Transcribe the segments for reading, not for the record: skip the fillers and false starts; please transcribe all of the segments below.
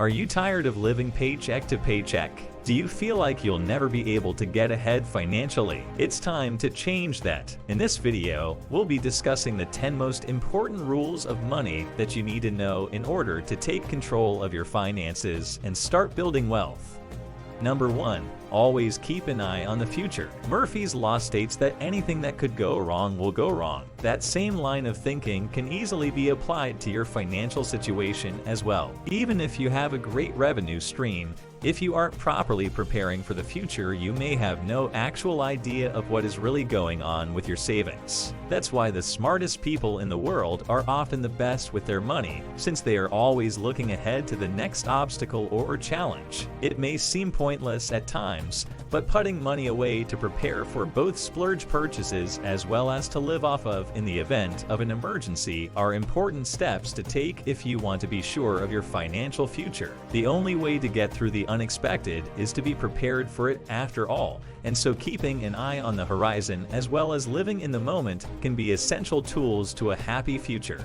Are you tired of living paycheck to paycheck? Do you feel like you'll never be able to get ahead financially? It's time to change that. In this video, we'll be discussing the 10 most important rules of money that you need to know in order to take control of your finances and start building wealth. Number 1. Always keep an eye on the future. Murphy's Law states that anything that could go wrong will go wrong. That same line of thinking can easily be applied to your financial situation as well. Even if you have a great revenue stream, if you aren't properly preparing for the future, you may have no actual idea of what is really going on with your savings. That's why the smartest people in the world are often the best with their money, since they are always looking ahead to the next obstacle or challenge. It may seem pointless at times, but putting money away to prepare for both splurge purchases as well as to live off of in the event of an emergency are important steps to take if you want to be sure of your financial future. The only way to get through the unexpected is to be prepared for it after all, and so keeping an eye on the horizon as well as living in the moment can be essential tools to a happy future.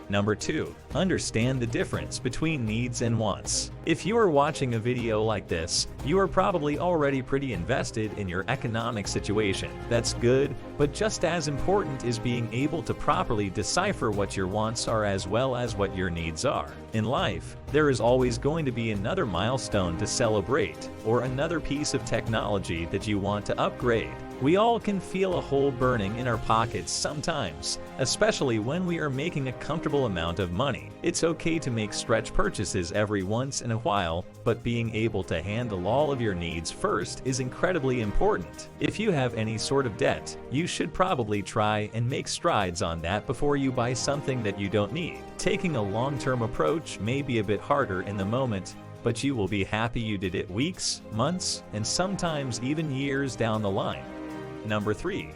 Number 2. Understand the difference between needs and wants. If you are watching a video like this, you are probably already pretty invested in your economic situation. That's good, but just as important is being able to properly decipher what your wants are as well as what your needs are. In life, there is always going to be another milestone to celebrate or another piece of technology that you want to upgrade. We all can feel a hole burning in our pockets sometimes, especially when we are making a comfortable amount of money. It's okay to make stretch purchases every once in a while, but being able to handle all of your needs first is incredibly important. If you have any sort of debt, you should probably try and make strides on that before you buy something that you don't need. Taking a long-term approach may be a bit harder in the moment, but you will be happy you did it weeks, months, and sometimes even years down the line. Number 3.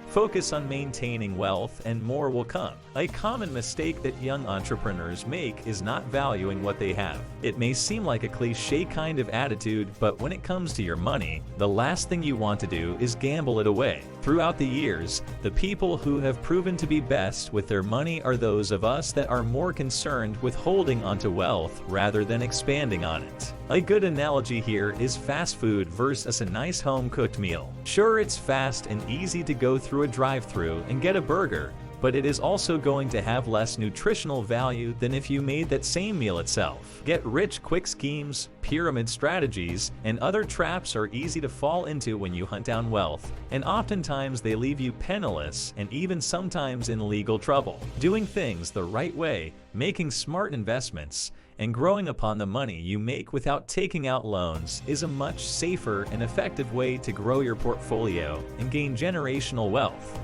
Focus on maintaining wealth and more will come. A common mistake that young entrepreneurs make is not valuing what they have. It may seem like a cliche kind of attitude, but when it comes to your money, the last thing you want to do is gamble it away. Throughout the years, the people who have proven to be best with their money are those of us that are more concerned with holding onto wealth rather than expanding on it. A good analogy here is fast food versus a nice home-cooked meal. Sure, it's fast and easy to go through a drive-thru and get a burger, but it is also going to have less nutritional value than if you made that same meal itself. Get-rich-quick schemes, pyramid strategies, and other traps are easy to fall into when you hunt down wealth, and oftentimes they leave you penniless and even sometimes in legal trouble. Doing things the right way, making smart investments, and growing upon the money you make without taking out loans is a much safer and effective way to grow your portfolio and gain generational wealth.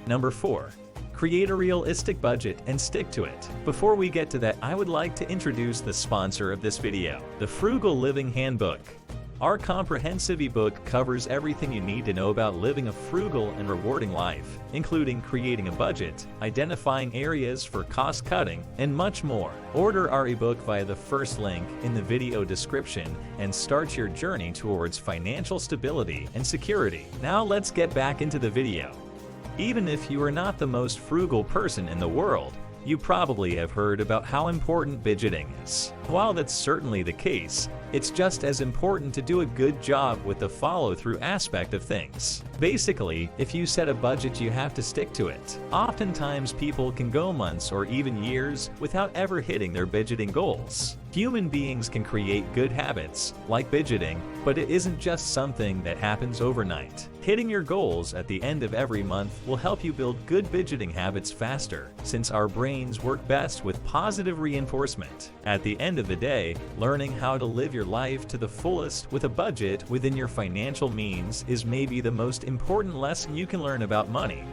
Number 4. Create a realistic budget and stick to it. Before we get to that, I would like to introduce the sponsor of this video, the Frugal Living Handbook. Our comprehensive ebook covers everything you need to know about living a frugal and rewarding life, including creating a budget, identifying areas for cost cutting, and much more. Order our ebook via the first link in the video description and start your journey towards financial stability and security. Now let's get back into the video. Even if you are not the most frugal person in the world, you probably have heard about how important budgeting is. While that's certainly the case, it's just as important to do a good job with the follow-through aspect of things. Basically, if you set a budget, you have to stick to it. Oftentimes, people can go months or even years without ever hitting their budgeting goals. Human beings can create good habits, like budgeting, but it isn't just something that happens overnight. Hitting your goals at the end of every month will help you build good budgeting habits faster, since our brains work best with positive reinforcement. At the end of the day, learning how to live your life to the fullest with a budget within your financial means is maybe the most important lesson you can learn about money.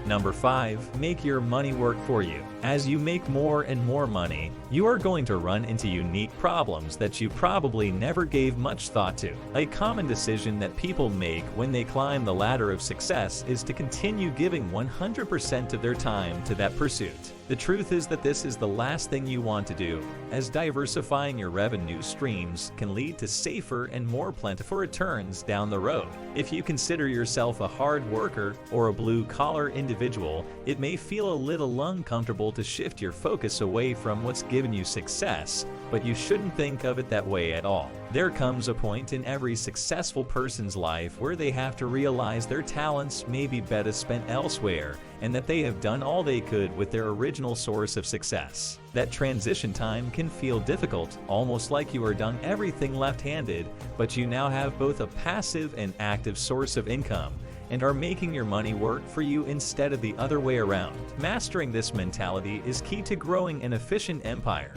Number 5. Make your money work for you. As you make more and more money, you are going to run into unique problems that you probably never gave much thought to. A common decision that people make when they climb the ladder of success is to continue giving 100% of their time to that pursuit. The truth is that this is the last thing you want to do, as diversifying your revenue streams can lead to safer and more plentiful returns down the road. If you consider yourself a hard worker or a blue-collar individual, it may feel a little uncomfortable to shift your focus away from what's given you success, but you shouldn't think of it that way at all. There comes a point in every successful person's life where they have to realize their talents may be better spent elsewhere, and that they have done all they could with their original source of success. That transition time can feel difficult, almost like you are done everything left-handed, but you now have both a passive and active source of income, and are making your money work for you instead of the other way around. Mastering this mentality is key to growing an efficient empire.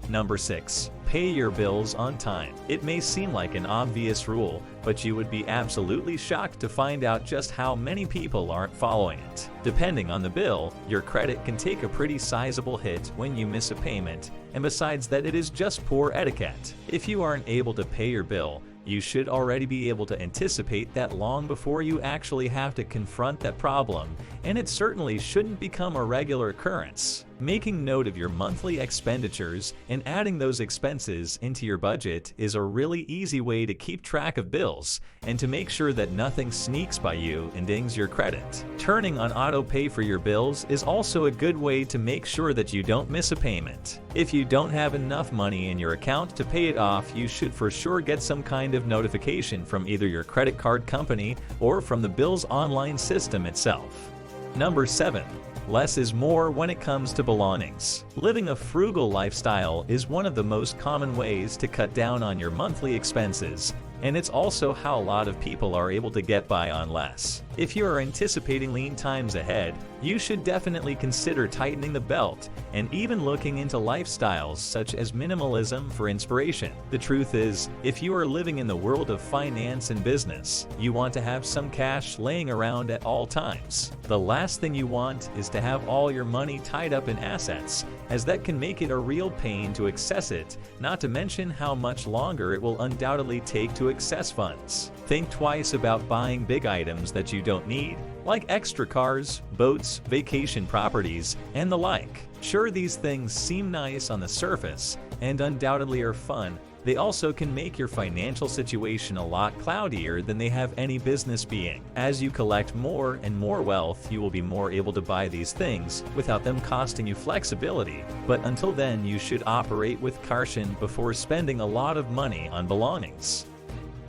Number 6. Pay your bills on time. It may seem like an obvious rule, but you would be absolutely shocked to find out just how many people aren't following it. Depending on the bill, your credit can take a pretty sizable hit when you miss a payment, and besides that, it is just poor etiquette. If you aren't able to pay your bill, you should already be able to anticipate that long before you actually have to confront that problem, and it certainly shouldn't become a regular occurrence. Making note of your monthly expenditures and adding those expenses into your budget is a really easy way to keep track of bills and to make sure that nothing sneaks by you and dings your credit. Turning on auto pay for your bills is also a good way to make sure that you don't miss a payment. If you don't have enough money in your account to pay it off, you should for sure get some kind of notification from either your credit card company or from the bill's online system itself. Number 7. Less is more when it comes to belongings. Living a frugal lifestyle is one of the most common ways to cut down on your monthly expenses, and it's also how a lot of people are able to get by on less. If you are anticipating lean times ahead, you should definitely consider tightening the belt and even looking into lifestyles such as minimalism for inspiration. The truth is, if you are living in the world of finance and business, you want to have some cash laying around at all times. The last thing you want is to have all your money tied up in assets, as that can make it a real pain to access it, not to mention how much longer it will undoubtedly take to access funds. Think twice about buying big items that you don't need, like extra cars, boats, vacation properties, and the like. Sure, these things seem nice on the surface and undoubtedly are fun. They also can make your financial situation a lot cloudier than they have any business being. As you collect more and more wealth, you will be more able to buy these things without them costing you flexibility. But until then, you should operate with caution before spending a lot of money on belongings.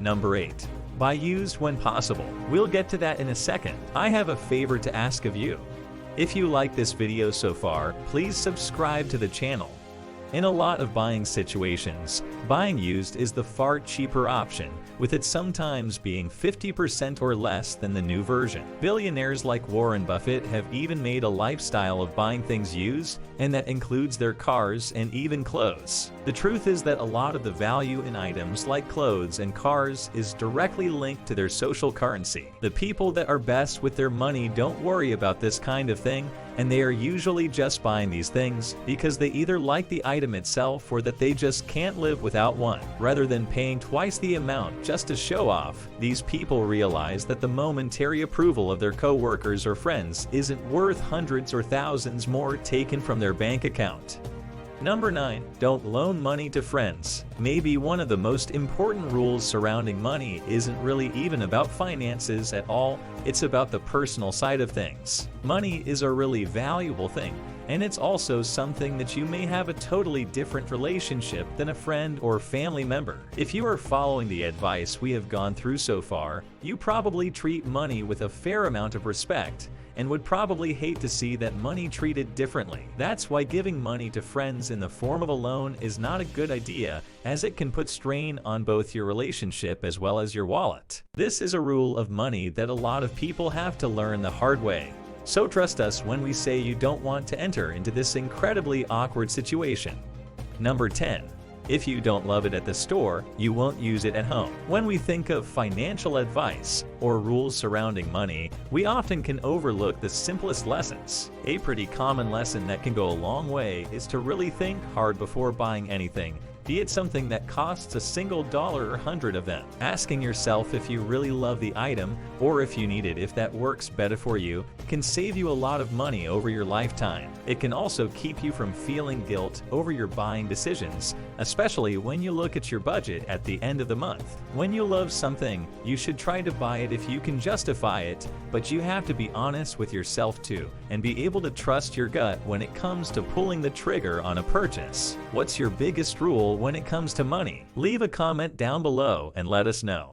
Number 8. Buy used when possible. We'll get to that in a second. I have a favor to ask of you. If you like this video so far, please subscribe to the channel. In a lot of buying situations, buying used is the far cheaper option, with it sometimes being 50% or less than the new version. Billionaires like Warren Buffett have even made a lifestyle of buying things used, and that includes their cars and even clothes. The truth is that a lot of the value in items like clothes and cars is directly linked to their social currency. The people that are best with their money don't worry about this kind of thing, and they are usually just buying these things because they either like the item itself or that they just can't live without one. Rather than paying twice the amount just to show off, these people realize that the momentary approval of their co-workers or friends isn't worth hundreds or thousands more taken from their bank account. Number 9. Don't loan money to friends. Maybe one of the most important rules surrounding money isn't really even about finances at all, it's about the personal side of things. Money is a really valuable thing, and it's also something that you may have a totally different relationship than a friend or family member. If you are following the advice we have gone through so far, you probably treat money with a fair amount of respect, and would probably hate to see that money treated differently. That's why giving money to friends in the form of a loan is not a good idea, as it can put strain on both your relationship as well as your wallet. This is a rule of money that a lot of people have to learn the hard way. So trust us when we say you don't want to enter into this incredibly awkward situation. Number 10. If you don't love it at the store, you won't use it at home. When we think of financial advice or rules surrounding money, we often can overlook the simplest lessons. A pretty common lesson that can go a long way is to really think hard before buying anything, be it something that costs a single dollar or hundred of them. Asking yourself if you really love the item or if you need it, if that works better for you, can save you a lot of money over your lifetime. It can also keep you from feeling guilt over your buying decisions, especially when you look at your budget at the end of the month. When you love something, you should try to buy it if you can justify it, but you have to be honest with yourself too, and be able to trust your gut when it comes to pulling the trigger on a purchase. What's your biggest rule when it comes to money? Leave a comment down below and let us know.